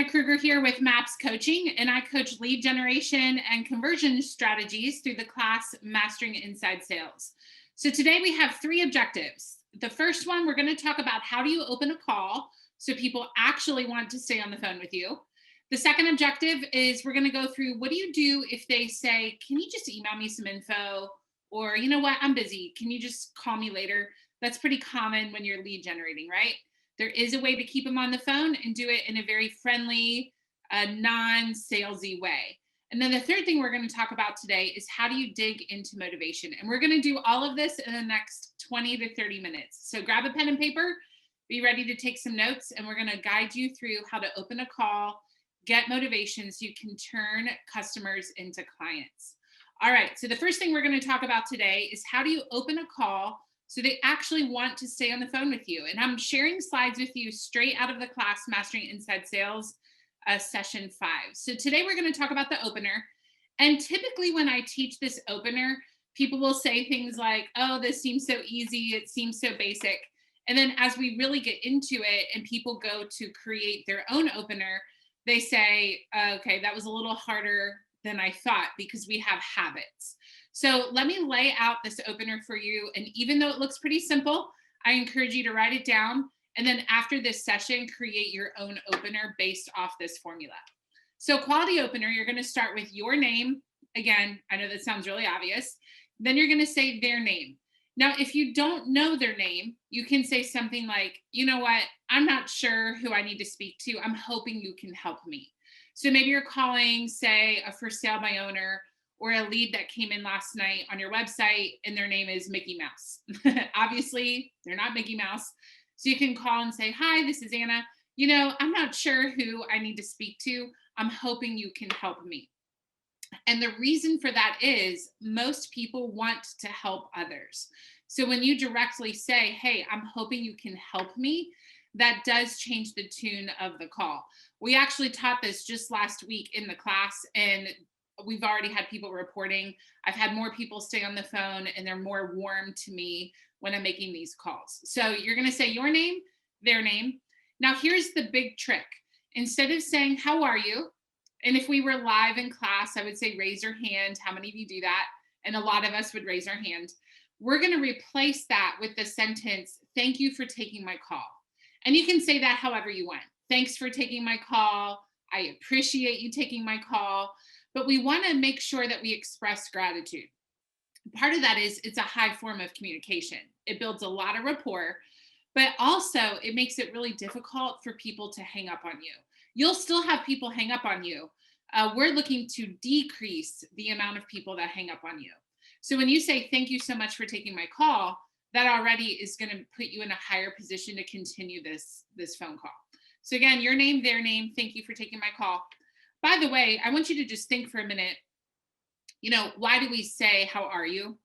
Kruger here with MAPS Coaching, and I coach lead generation and conversion strategies through the class Mastering Inside Sales. So today we have three objectives. The first one, we're going to talk about how do you open a call so people actually want to stay on the phone with you. The second objective is we're going to go through what do you do if they say, can you just email me some info? Or, you know what, I'm busy. Can you just call me later? That's pretty common when you're lead generating, right? There is a way to keep them on the phone and do it in a very friendly, non-salesy way. And then the third thing we're going to talk about today is how do you dig into motivation? And we're going to do all of this in the next 20 to 30 minutes. So grab a pen and paper, be ready to take some notes, and we're going to guide you through how to open a call, get motivation so you can turn customers into clients. All right, so the first thing we're going to talk about today is how do you open a call so they actually want to stay on the phone with you. And I'm sharing slides with you straight out of the class, Mastering Inside Sales, session 5. So today we're going to talk about the opener. And typically when I teach this opener, people will say things like, oh, this seems so easy. It seems so basic. And then as we really get into it and people go to create their own opener, they say, okay, that was a little harder than I thought because we have habits. So let me lay out this opener for you. And even though it looks pretty simple, I encourage you to write it down. And then after this session, create your own opener based off this formula. So quality opener, you're going to start with your name. Again, I know that sounds really obvious. Then you're going to say their name. Now, if you don't know their name, you can say something like, you know what, I'm not sure who I need to speak to. I'm hoping you can help me. So maybe you're calling, say, a for sale by owner or a lead that came in last night on your website and their name is Mickey Mouse. Obviously, they're not Mickey Mouse. So you can call and say, hi, this is Anna. You know, I'm not sure who I need to speak to. I'm hoping you can help me. And the reason for that is most people want to help others. So when you directly say, hey, I'm hoping you can help me, that does change the tune of the call. We actually taught this just last week in the class, and we've already had people reporting. I've had more people stay on the phone and they're more warm to me when I'm making these calls. So you're going to say your name, their name. Now here's the big trick. Instead of saying, how are you? And if we were live in class, I would say, raise your hand. How many of you do that? And a lot of us would raise our hand. We're going to replace that with the sentence, thank you for taking my call. And you can say that however you want. Thanks for taking my call. I appreciate you taking my call. But we want to make sure that we express gratitude. Part of that is it's a high form of communication. It builds a lot of rapport, but also it makes it really difficult for people to hang up on you. You'll still have people hang up on you. We're looking to decrease the amount of people that hang up on you. So when you say, thank you so much for taking my call, that already is going to put you in a higher position to continue this phone call. So again, your name, their name, thank you for taking my call. By the way, I want you to just think for a minute, you know, why do we say, how are you?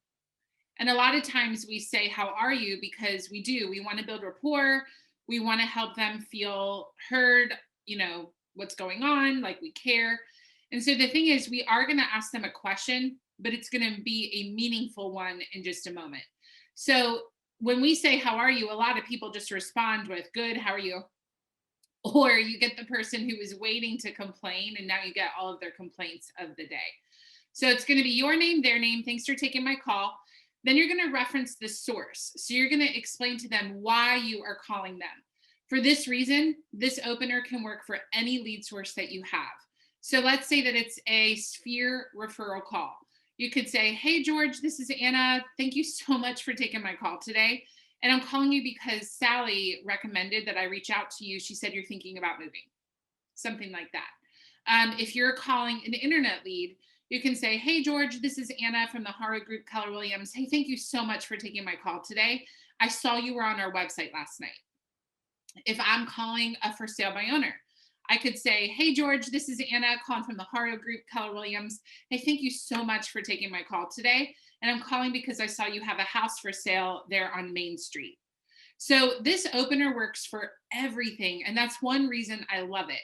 And a lot of times we say, how are you? Because we want to build rapport. We want to help them feel heard, you know, what's going on, like we care. And so the thing is, we are going to ask them a question, but it's going to be a meaningful one in just a moment. So when we say, how are you? A lot of people just respond with good, how are you? Or you get the person who is waiting to complain, and now you get all of their complaints of the day. So it's going to be your name, their name. Thanks for taking my call. Then you're going to reference the source. So you're going to explain to them why you are calling them. For this reason, this opener can work for any lead source that you have. So let's say that it's a Sphere referral call. You could say, hey, George, this is Anna. Thank you so much for taking my call today. And I'm calling you because Sally recommended that I reach out to you. She said you're thinking about moving, something like that. If you're calling an internet lead, you can say, hey, George, this is Anna from the Hara Group, Keller Williams. Hey, thank you so much for taking my call today. I saw you were on our website last night. If I'm calling a for sale by owner, I could say, hey, George, this is Anna calling from the Hara Group, Keller Williams. Hey, thank you so much for taking my call today. And I'm calling because I saw you have a house for sale there on Main Street. So this opener works for everything. And that's one reason I love it.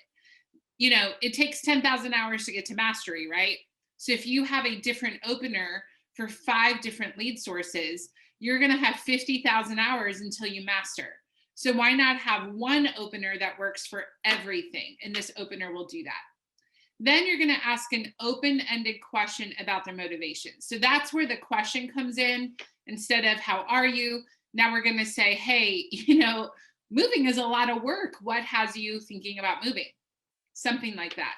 You know, it takes 10,000 hours to get to mastery, right? So if you have a different opener for 5 different lead sources, you're going to have 50,000 hours until you master. So why not have one opener that works for everything? And this opener will do that. Then you're going to ask an open-ended question about their motivation. So that's where the question comes in. Instead of how are you? Now we're going to say, hey, moving is a lot of work. What has you thinking about moving? Something like that.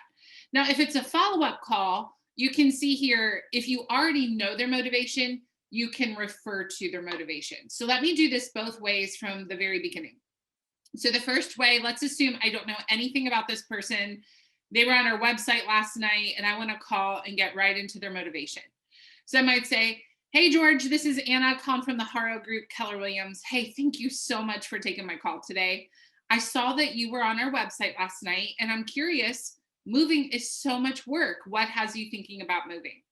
Now, if it's a follow-up call, you can see here, if you already know their motivation, you can refer to their motivation. So let me do this both ways from the very beginning. So the first way, let's assume I don't know anything about this person. They were on our website last night and I want to call and get right into their motivation. So I might say, hey, George, this is Anna calling from the Haro Group, Keller Williams. Hey, thank you so much for taking my call today. I saw that you were on our website last night and I'm curious, moving is so much work. What has you thinking about moving?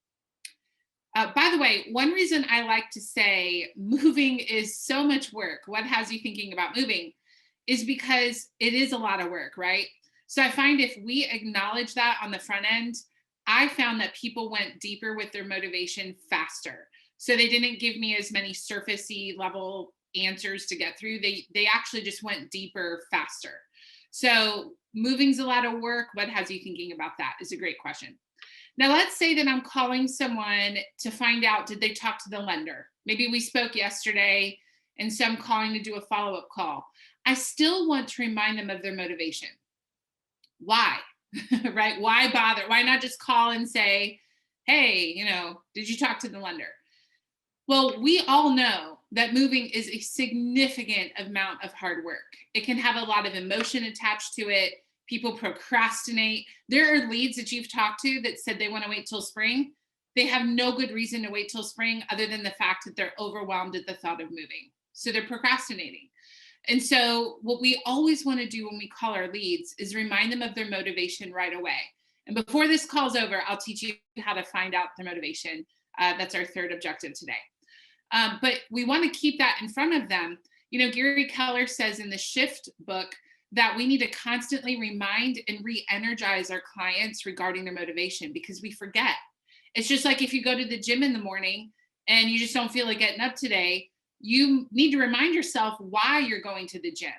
By the way, one reason I like to say moving is so much work, what has you thinking about moving, is because it is a lot of work, right? So I find if we acknowledge that on the front end, I found that people went deeper with their motivation faster. So they didn't give me as many surfacey level answers to get through. They actually just went deeper faster. So moving's a lot of work. What has you thinking about that is a great question. Now let's say that I'm calling someone to find out, did they talk to the lender? Maybe we spoke yesterday and so I'm calling to do a follow-up call. I still want to remind them of their motivation. Why? Right? Why bother? Why not just call and say, hey, did you talk to the lender? Well, we all know that moving is a significant amount of hard work. It can have a lot of emotion attached to it. People procrastinate. There are leads that you've talked to that said they want to wait till spring. They have no good reason to wait till spring other than the fact that they're overwhelmed at the thought of moving. So they're procrastinating. And so what we always want to do when we call our leads is remind them of their motivation right away. And before this call's over, I'll teach you how to find out their motivation. That's our third objective today. But we want to keep that in front of them. Gary Keller says in the Shift book that we need to constantly remind and re-energize our clients regarding their motivation because we forget. It's just like if you go to the gym in the morning and you just don't feel like getting up today, you need to remind yourself why you're going to the gym.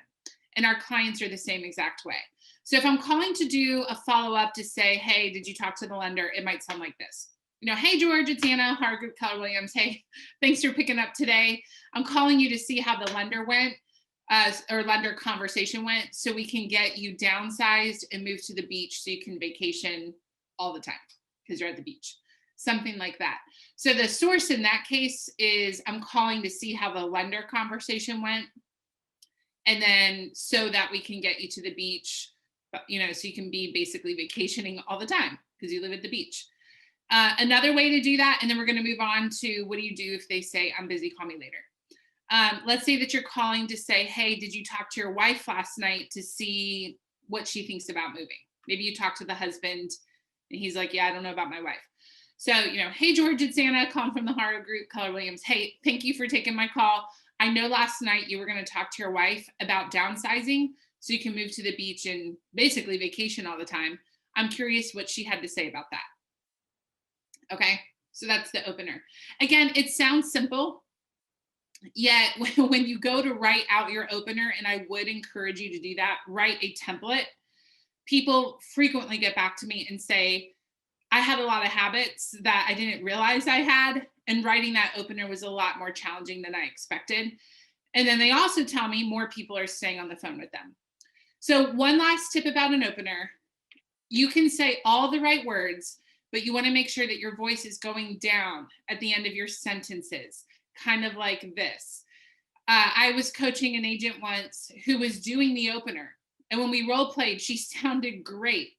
And our clients are the same exact way. So if I'm calling to do a follow-up to say, hey, did you talk to the lender? It might sound like this. Hey, George, it's Anna, Haro Group, Keller Williams. Hey, thanks for picking up today. I'm calling you to see how the lender went or lender conversation went so we can get you downsized and move to the beach so you can vacation all the time because you're at the beach. Something like that. So the source in that case is I'm calling to see how the lender conversation went. And then so that we can get you to the beach, so you can be basically vacationing all the time because you live at the beach. Another way to do that, and then we're going to move on to what do you do if they say, I'm busy, call me later. Let's say that you're calling to say, hey, did you talk to your wife last night to see what she thinks about moving? Maybe you talked to the husband and he's like, yeah, I don't know about my wife. So, hey, George, it's Anna calling from the Haro Group, Keller Williams. Hey, thank you for taking my call. I know last night you were going to talk to your wife about downsizing so you can move to the beach and basically vacation all the time. I'm curious what she had to say about that. Okay, so that's the opener. Again, it sounds simple, yet when you go to write out your opener, and I would encourage you to do that, write a template. People frequently get back to me and say, I had a lot of habits that I didn't realize I had, and writing that opener was a lot more challenging than I expected. And then they also tell me more people are staying on the phone with them. So one last tip about an opener, you can say all the right words, but you want to make sure that your voice is going down at the end of your sentences, kind of like this. I was coaching an agent once who was doing the opener. And when we role played, she sounded great.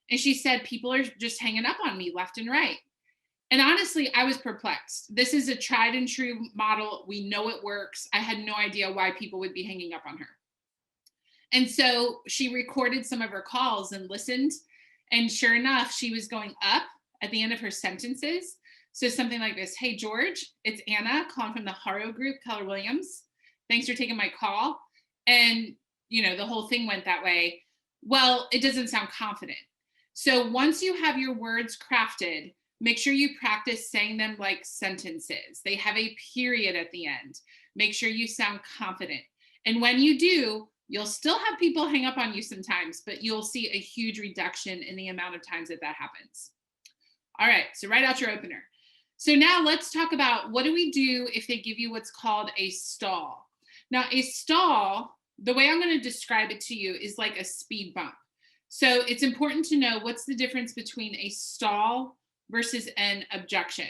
And she said, people are just hanging up on me left and right. And honestly, I was perplexed. This is a tried and true model. We know it works. I had no idea why people would be hanging up on her. And so she recorded some of her calls and listened. And sure enough, she was going up at the end of her sentences. So something like this, hey, George, it's Anna calling from the Haro Group, Keller Williams. Thanks for taking my call. And, the whole thing went that way. Well, it doesn't sound confident. So once you have your words crafted, make sure you practice saying them like sentences. They have a period at the end. Make sure you sound confident. And when you do, you'll still have people hang up on you sometimes, but you'll see a huge reduction in the amount of times that happens. All right, so write out your opener. So now let's talk about what do we do if they give you what's called a stall. Now, a stall, the way I'm going to describe it to you is like a speed bump. So it's important to know what's the difference between a stall versus an objection.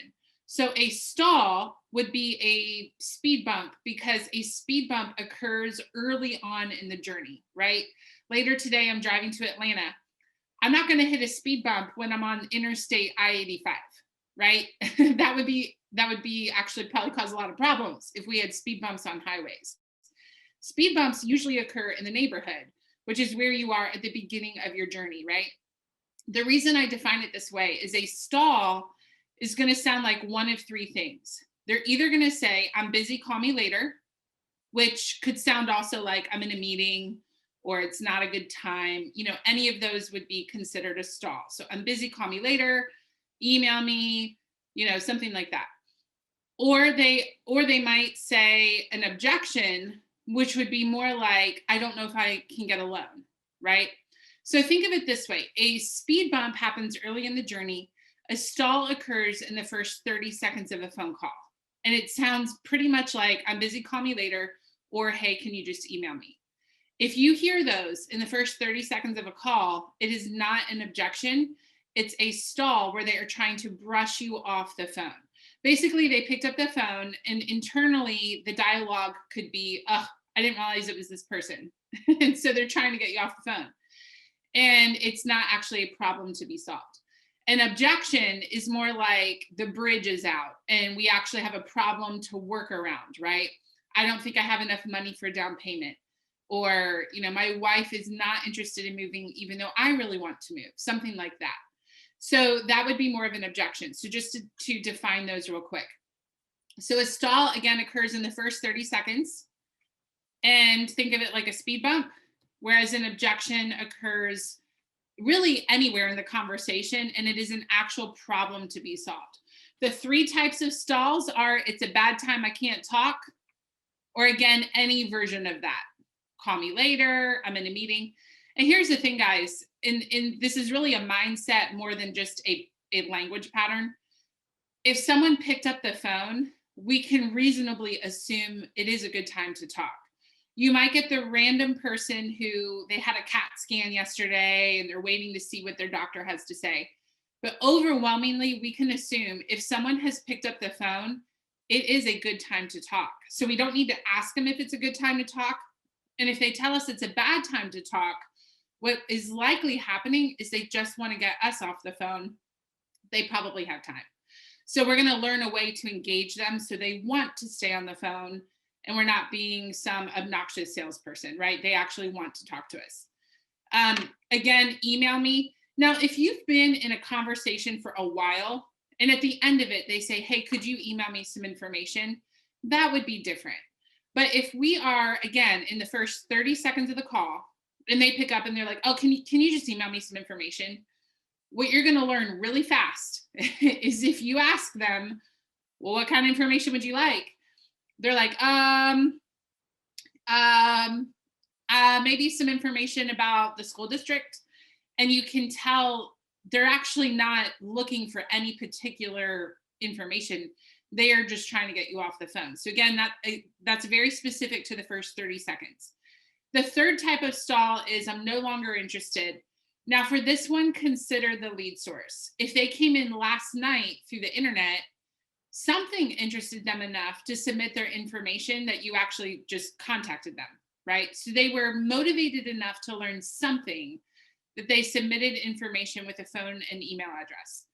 So a stall would be a speed bump because a speed bump occurs early on in the journey, right? Later today, I'm driving to Atlanta. I'm not going to hit a speed bump when I'm on Interstate I-85, right? that would be actually probably cause a lot of problems if we had speed bumps on highways. Speed bumps usually occur in the neighborhood, which is where you are at the beginning of your journey, right? The reason I define it this way is a stall is going to sound like one of three things. They're either going to say, I'm busy, call me later, which could sound also like I'm in a meeting or it's not a good time. Any of those would be considered a stall. So I'm busy, call me later, email me, something like that. Or they might say an objection, which would be more like, I don't know if I can get a loan, right? So think of it this way. A speed bump happens early in the journey. A stall occurs in the first 30 seconds of a phone call. And it sounds pretty much like, I'm busy, call me later, or hey, can you just email me? If you hear those in the first 30 seconds of a call, it is not an objection. It's a stall where they are trying to brush you off the phone. Basically, they picked up the phone and internally the dialogue could be, oh, I didn't realize it was this person. And so they're trying to get you off the phone. And it's not actually a problem to be solved. An objection is more like the bridge is out and we actually have a problem to work around, right? I don't think I have enough money for down payment. Or, my wife is not interested in moving, even though I really want to move, something like that. So that would be more of an objection. So just to define those real quick. So a stall, again, occurs in the first 30 seconds. And think of it like a speed bump, whereas an objection occurs really anywhere in the conversation, and it is an actual problem to be solved. The three types of stalls are, it's a bad time, I can't talk, or again, any version of that. Call me later, I'm in a meeting. And here's the thing, guys, and this is really a mindset more than just a language pattern. If someone picked up the phone, we can reasonably assume it is a good time to talk. You might get the random person who they had a CAT scan yesterday and they're waiting to see what their doctor has to say. But overwhelmingly, we can assume if someone has picked up the phone, it is a good time to talk. So we don't need to ask them if it's a good time to talk. And if they tell us it's a bad time to talk, what is likely happening is they just want to get us off the phone. They probably have time. So we're going to learn a way to engage them so they want to stay on the phone and we're not being some obnoxious salesperson, right? They actually want to talk to us. Again, email me. Now, if you've been in a conversation for a while and at the end of it, they say, hey, could you email me some information? That would be different. But if we are, again, in the first 30 seconds of the call and they pick up and they're like, oh, can you just email me some information? What you're going to learn really fast is if you ask them, well, what kind of information would you like? They're like, maybe some information about the school district. And you can tell they're actually not looking for any particular information. They are just trying to get you off the phone. So again, that's very specific to the first 30 seconds. The third type of stall is I'm no longer interested. Now for this one, consider the lead source. If they came in last night through the internet, something interested them enough to submit their information that you actually just contacted them, right? So they were motivated enough to learn something that they submitted information with a phone and email address.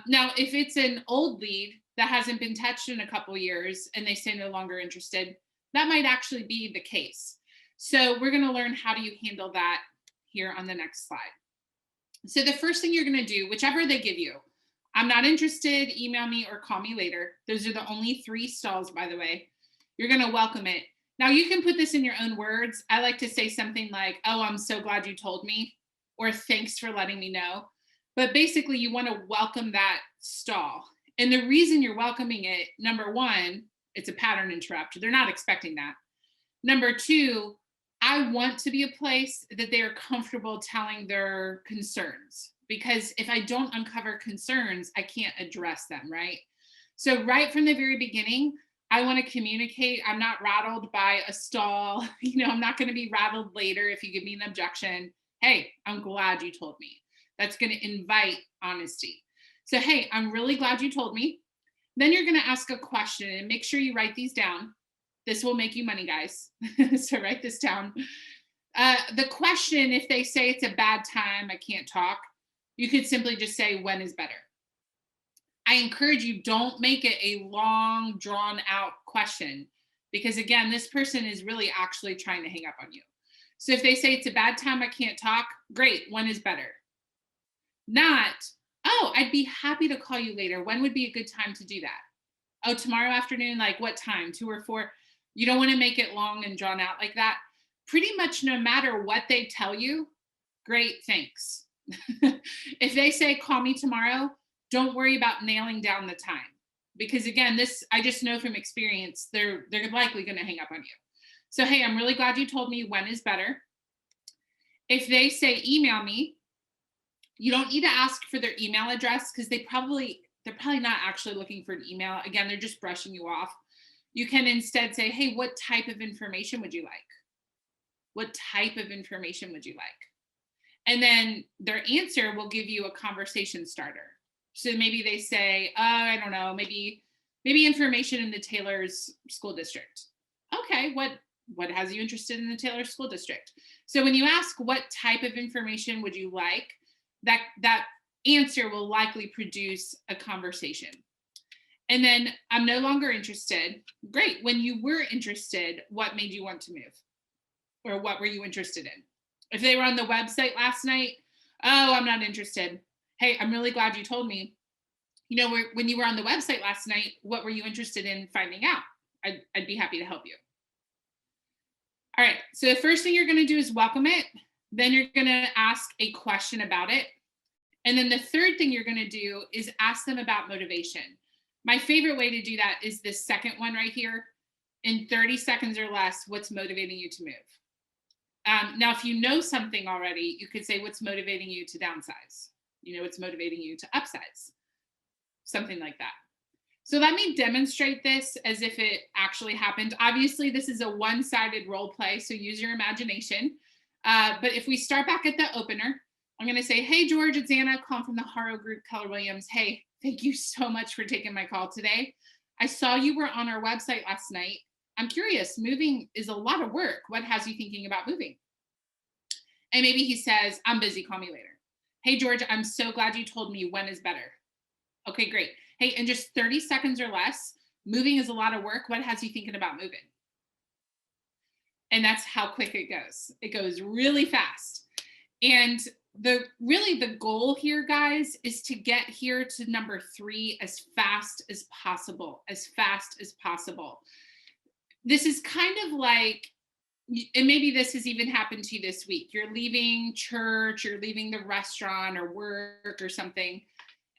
Now, if it's an old lead that hasn't been touched in a couple of years and they say no longer interested, that might actually be the case. So we're going to learn how do you handle that here on the next slide. So the first thing you're going to do, whichever they give you, I'm not interested, email me or call me later. Those are the only three stalls, by the way. You're going to welcome it. Now you can put this in your own words. I like to say something like, oh, I'm so glad you told me, or thanks for letting me know. But basically you want to welcome that stall. And the reason you're welcoming it, number one, it's a pattern interrupt. They're not expecting that. Number two, I want to be a place that they are comfortable telling their concerns, because if I don't uncover concerns, I can't address them, right? So, right from the very beginning, I want to communicate. I'm not rattled by a stall. I'm not going to be rattled later if you give me an objection. Hey, I'm glad you told me. That's going to invite honesty. So, hey, I'm really glad you told me. Then you're going to ask a question and make sure you write these down. This will make you money, guys. So write this down. The question, if they say it's a bad time, I can't talk, you could simply just say, when is better? I encourage you, don't make it a long, drawn out question, because again, this person is really actually trying to hang up on you. So if they say it's a bad time, I can't talk, great, when is better? Not, oh, I'd be happy to call you later. When would be a good time to do that? Oh, tomorrow afternoon, like what time? 2 or 4? You don't want to make it long and drawn out like that. Pretty much no matter what they tell you, great, thanks. If they say, call me tomorrow, don't worry about nailing down the time. Because again, this, I just know from experience, they're likely going to hang up on you. So, hey, I'm really glad you told me when is better. If they say, email me, you don't need to ask for their email address, because they're probably not actually looking for an email. Again, they're just brushing you off. You can instead say, hey, what type of information would you like? What type of information would you like? And then their answer will give you a conversation starter. So maybe they say, I don't know, maybe information in the Taylor's school district. Okay, what has you interested in the Taylor school district? So when you ask what type of information would you like, that answer will likely produce a conversation. And then, I'm no longer interested. Great. When you were interested, what made you want to move? Or what were you interested in? If they were on the website last night, oh, I'm not interested. Hey, I'm really glad you told me. When you were on the website last night, what were you interested in finding out? I'd be happy to help you. All right. So the first thing you're going to do is welcome it. Then you're going to ask a question about it. And then the third thing you're going to do is ask them about motivation. My favorite way to do that is this second one right here. In 30 seconds or less, what's motivating you to move? Now, if you know something already, you could say, what's motivating you to downsize? What's motivating you to upsize? Something like that. So let me demonstrate this as if it actually happened. Obviously, this is a one-sided role play, so use your imagination. But if we start back at the opener, I'm going to say, hey, George, it's Anna calling from the Haro Group, Keller Williams. Hey, thank you so much for taking my call today. I saw you were on our website last night. I'm curious, moving is a lot of work. What has you thinking about moving? And maybe he says, I'm busy, call me later. Hey, George, I'm so glad you told me when is better. Okay, great. Hey, in just 30 seconds or less, moving is a lot of work. What has you thinking about moving? And that's how quick it goes. It goes really fast. And the goal here, guys, is to get here to number 3 as fast as possible, This is kind of like, and maybe this has even happened to you this week. You're leaving church, you're leaving the restaurant or work or something,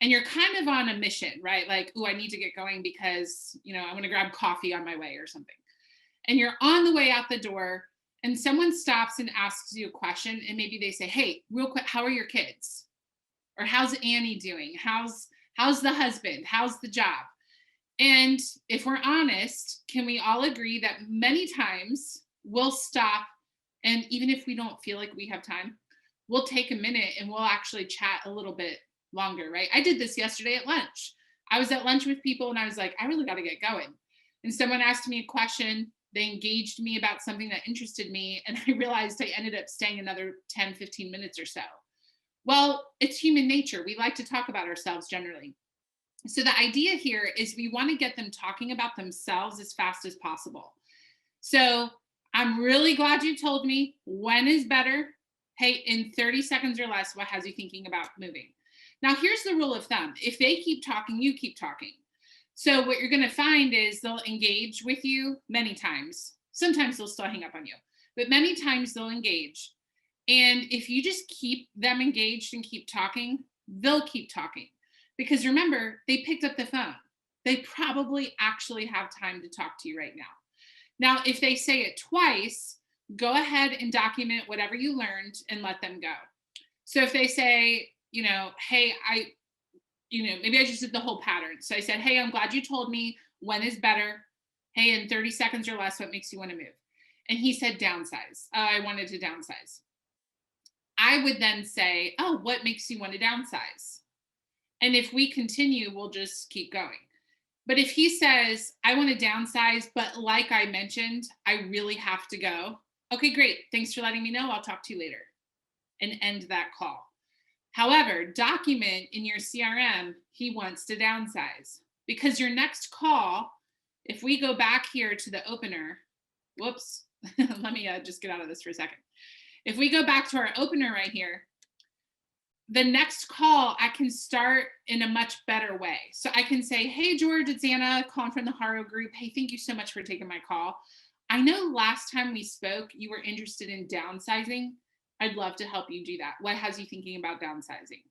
and you're kind of on a mission, right? Like, oh, I need to get going because, I want to grab coffee on my way or something. And you're on the way out the door, and someone stops and asks you a question, and maybe they say, hey, real quick, how are your kids? Or how's Annie doing? How's the husband? How's the job? And if we're honest, can we all agree that many times we'll stop, and even if we don't feel like we have time, we'll take a minute and we'll actually chat a little bit longer, right? I did this yesterday at lunch. I was at lunch with people and I was like, I really got to get going. And someone asked me a question. They engaged me about something that interested me. And I realized I ended up staying another 10, 15 minutes or so. Well, it's human nature. We like to talk about ourselves generally. So the idea here is we want to get them talking about themselves as fast as possible. So I'm really glad you told me when is better. Hey, in 30 seconds or less, what has you thinking about moving? Now, here's the rule of thumb. If they keep talking, you keep talking. So what you're going to find is they'll engage with you many times. Sometimes they'll still hang up on you, but many times they'll engage. And if you just keep them engaged and keep talking, they'll keep talking. Because remember, they picked up the phone. They probably actually have time to talk to you right now. Now, if they say it twice, go ahead and document whatever you learned and let them go. So if they say, hey, maybe I just did the whole pattern. So I said, hey, I'm glad you told me when is better. Hey, in 30 seconds or less, what makes you want to move? And he said downsize. I wanted to downsize. I would then say, oh, what makes you want to downsize? And if we continue, we'll just keep going. But if he says, I want to downsize, but like I mentioned, I really have to go. Okay, great. Thanks for letting me know. I'll talk to you later, and end that call. However, document in your CRM, he wants to downsize, because your next call, if we go back here to the opener, whoops, let me just get out of this for a second. If we go back to our opener right here, the next call I can start in a much better way. So I can say, hey, George, it's Anna calling from the Haro group. Hey, thank you so much for taking my call. I know last time we spoke, you were interested in downsizing. I'd love to help you do that. What has you thinking about downsizing?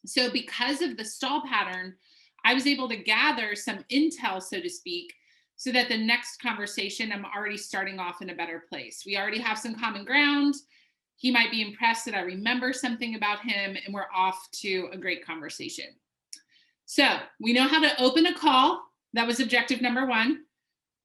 So because of the stall pattern, I was able to gather some intel, so to speak, so that the next conversation, I'm already starting off in a better place. We already have some common ground. He might be impressed that I remember something about him, and we're off to a great conversation. So we know how to open a call. That was objective number one.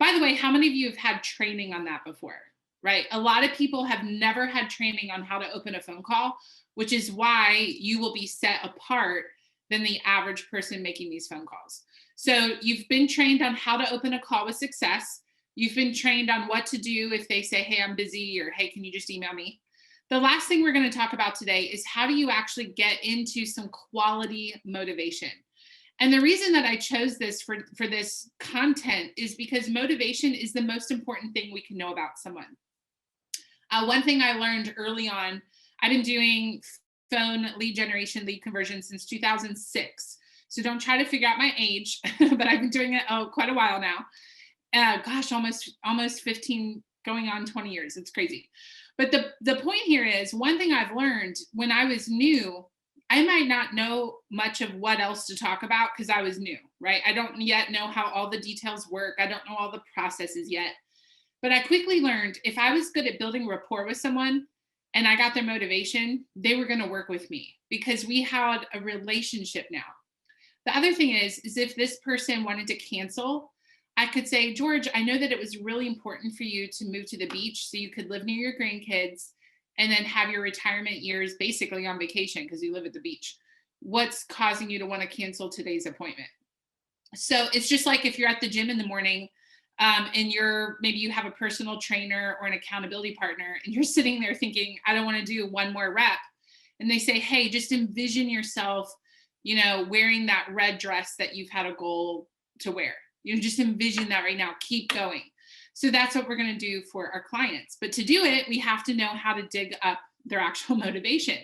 By the way, how many of you have had training on that before, right? A lot of people have never had training on how to open a phone call, which is why you will be set apart than the average person making these phone calls. So you've been trained on how to open a call with success. You've been trained on what to do if they say, hey, I'm busy, or hey, can you just email me? The last thing we're going to talk about today is how do you actually get into some quality motivation? And the reason that I chose this for this content is because motivation is the most important thing we can know about someone. One thing I learned early on, I've been doing phone lead generation, lead conversion since 2006. So don't try to figure out my age, but I've been doing it quite a while now. Gosh, almost 15, going on 20 years. It's crazy. But the point here is, one thing I've learned when I was new, I might not know much of what else to talk about because I was new, right? I don't yet know how all the details work. I don't know all the processes yet. But I quickly learned if I was good at building rapport with someone and I got their motivation, they were going to work with me because we had a relationship now. The other thing is if this person wanted to cancel, I could say, George, I know that it was really important for you to move to the beach so you could live near your grandkids and then have your retirement years basically on vacation because you live at the beach. What's causing you to want to cancel today's appointment? So it's just like if you're at the gym in the morning and maybe you have a personal trainer or an accountability partner and you're sitting there thinking, I don't want to do one more rep. And they say, hey, just envision yourself, wearing that red dress that you've had a goal to wear. Just envision that right now, keep going. So that's what we're going to do for our clients. But to do it, we have to know how to dig up their actual motivation.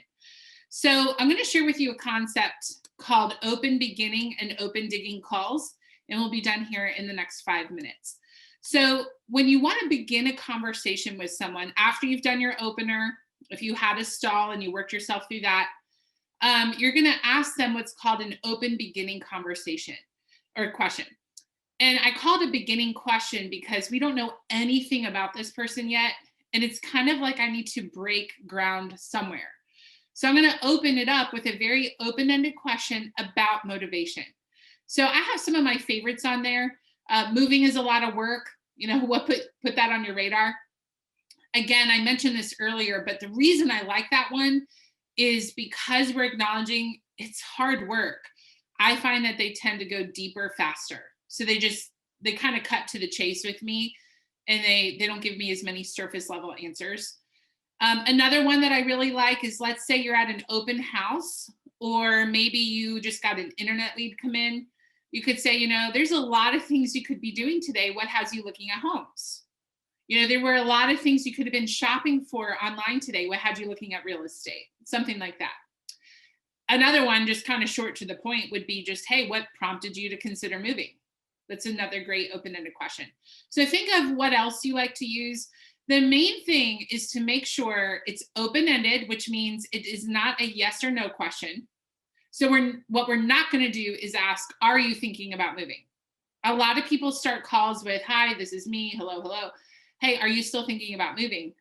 So I'm going to share with you a concept called open beginning and open digging calls, and we'll be done here in the next 5 minutes. So when you want to begin a conversation with someone after you've done your opener, if you had a stall and you worked yourself through that, you're going to ask them what's called an open beginning conversation or question. And I called a beginning question because we don't know anything about this person yet. And it's kind of like I need to break ground somewhere. So I'm going to open it up with a very open-ended question about motivation. So I have some of my favorites on there. Moving is a lot of work. What put that on your radar? Again, I mentioned this earlier, but the reason I like that one is because we're acknowledging it's hard work. I find that they tend to go deeper faster. So they kind of cut to the chase with me, and they don't give me as many surface level answers. Another one that I really like is, let's say you're at an open house, or maybe you just got an internet lead come in. You could say, there's a lot of things you could be doing today. What has you looking at homes? There were a lot of things you could have been shopping for online today. What had you looking at real estate? Something like that. Another one, just kind of short to the point, would be just, hey, what prompted you to consider moving? That's another great open-ended question. So think of what else you like to use. The main thing is to make sure it's open-ended, which means it is not a yes or no question. So what we're not going to do is ask, are you thinking about moving? A lot of people start calls with, "Hi, this is me. Hello, hello. Hey, are you still thinking about moving?"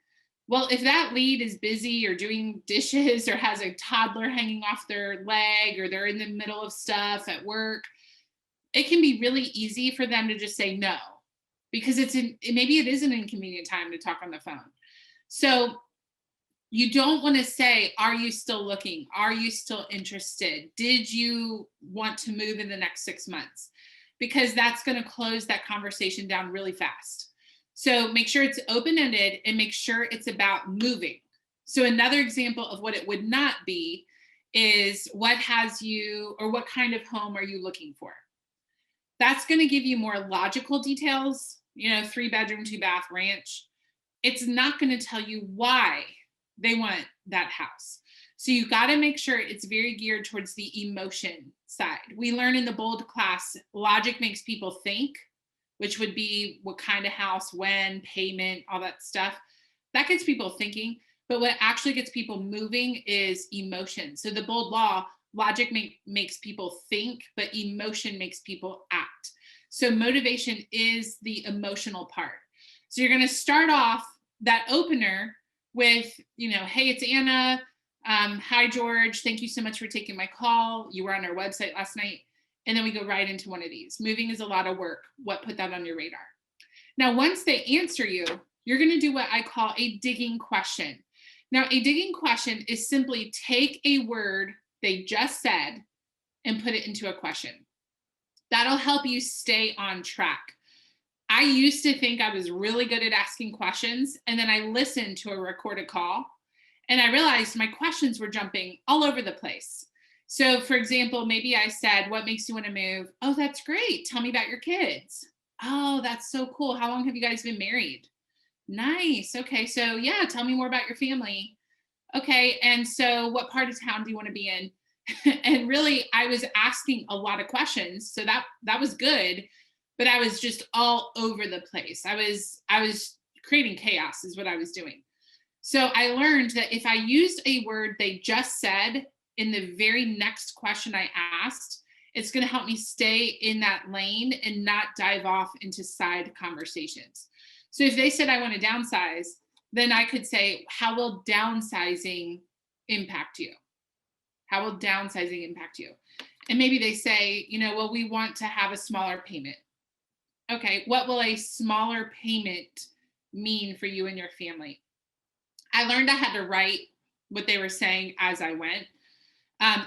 Well, if that lead is busy or doing dishes or has a toddler hanging off their leg or they're in the middle of stuff at work, it can be really easy for them to just say no because maybe it is an inconvenient time to talk on the phone. So you don't want to say, "Are you still looking? Are you still interested? Did you want to move in the next 6 months?" Because that's going to close that conversation down really fast. So make sure it's open ended and make sure it's about moving. So another example of what it would not be is, what has you, or what kind of home are you looking for? That's going to give you more logical details, 3 bedroom, 2 bath ranch. It's not going to tell you why they want that house. So you got to make sure it's very geared towards the emotion side. We learn in the bold class, logic makes people think, which would be what kind of house, when, payment, all that stuff. That gets people thinking. But what actually gets people moving is emotion. So the bold law, logic makes people think, but emotion makes people act. So motivation is the emotional part. So you're going to start off that opener with, "Hey, it's Anna. Hi, George. Thank you so much for taking my call. You were on our website last night." And then we go right into one of these. Moving is a lot of work. What put that on your radar? Now, once they answer you, you're going to do what I call a digging question. Now, a digging question is simply take a word they just said and put it into a question. That'll help you stay on track. I used to think I was really good at asking questions, and then I listened to a recorded call and I realized my questions were jumping all over the place. So, for example, maybe I said, "What makes you want to move?" "Oh, that's great. Tell me about your kids." "Oh, that's so cool. How long have you guys been married?" "Nice. Okay. So, yeah, tell me more about your family." "Okay. And so, what part of town do you want to be in?" And really, I was asking a lot of questions. So that was good, but I was just all over the place. I was creating chaos is what I was doing. So I learned that if I used a word they just said in the very next question I asked, it's going to help me stay in that lane and not dive off into side conversations. So if they said, "I want to downsize," then I could say, "How will downsizing impact you? How will downsizing impact you?" And maybe they say, "Well, we want to have a smaller payment." "Okay, what will a smaller payment mean for you and your family?" I learned I had to write what they were saying as I went.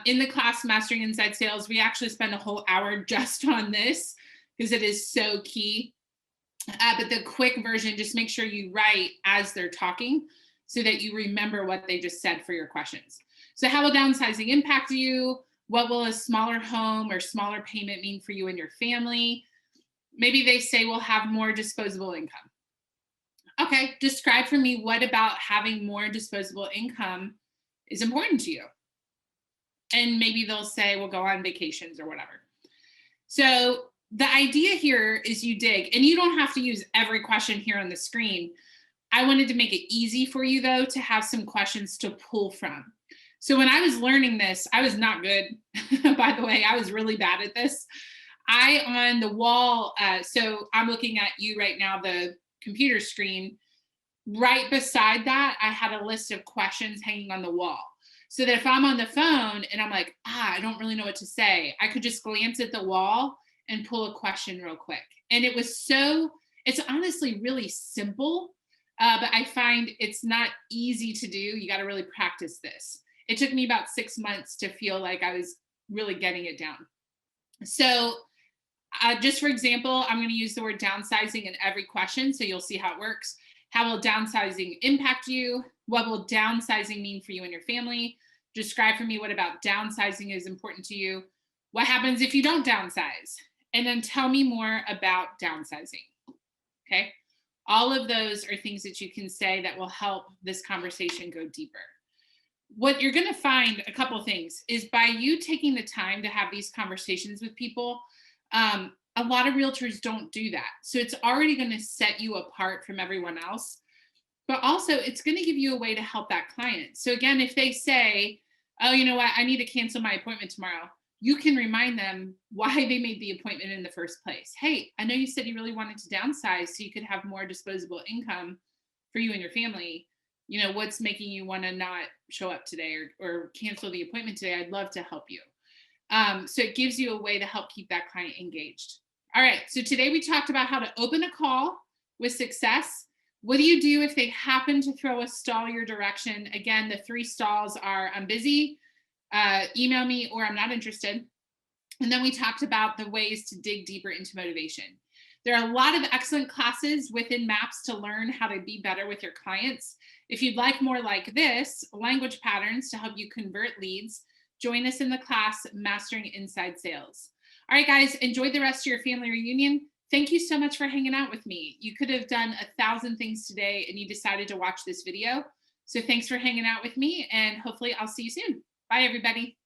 In the class Mastering Inside Sales, we actually spend a whole hour just on this because it is so key. But the quick version, just make sure you write as they're talking so that you remember what they just said for your questions. So how will downsizing impact you? What will a smaller home or smaller payment mean for you and your family? Maybe they say we'll have more disposable income. Okay, describe for me what about having more disposable income is important to you. And maybe they'll say we'll go on vacations or whatever. So the idea here is you dig, and you don't have to use every question here on the screen. I wanted to make it easy for you, though, to have some questions to pull from. So when I was learning this, I was not good. By the way, I was really bad at this. On the wall, so I'm looking at you right now, the computer screen. Right beside that, I had a list of questions hanging on the wall. So that if I'm on the phone and I'm like, I don't really know what to say, I could just glance at the wall and pull a question real quick. And it's honestly really simple, but I find it's not easy to do. You got to really practice this. It took me about 6 months to feel like I was really getting it down. So just for example, I'm going to use the word downsizing in every question, so you'll see how it works. How will downsizing impact you? What will downsizing mean for you and your family? Describe for me what about downsizing is important to you. What happens if you don't downsize? And then tell me more about downsizing. Okay. All of those are things that you can say that will help this conversation go deeper. What you're going to find, a couple of things, is by you taking the time to have these conversations with people, a lot of realtors don't do that. So it's already going to set you apart from everyone else, but also it's going to give you a way to help that client. So again, if they say, "Oh, you know what, I need to cancel my appointment tomorrow," you can remind them why they made the appointment in the first place. Hey, I know you said you really wanted to downsize so you could have more disposable income for you and your family. What's making you want to not show up today or cancel the appointment today? I'd love to help you. So it gives you a way to help keep that client engaged. All right. So today we talked about how to open a call with success. What do you do if they happen to throw a stall your direction? Again, the 3 stalls are: I'm busy, email me, or I'm not interested. And then we talked about the ways to dig deeper into motivation. There are a lot of excellent classes within MAPS to learn how to be better with your clients. If you'd like more like this, language patterns to help you convert leads, join us in the class, Mastering Inside Sales. All right, guys, enjoy the rest of your family reunion. Thank you so much for hanging out with me. You could have done 1,000 things today and you decided to watch this video. So thanks for hanging out with me, and hopefully I'll see you soon. Bye, everybody.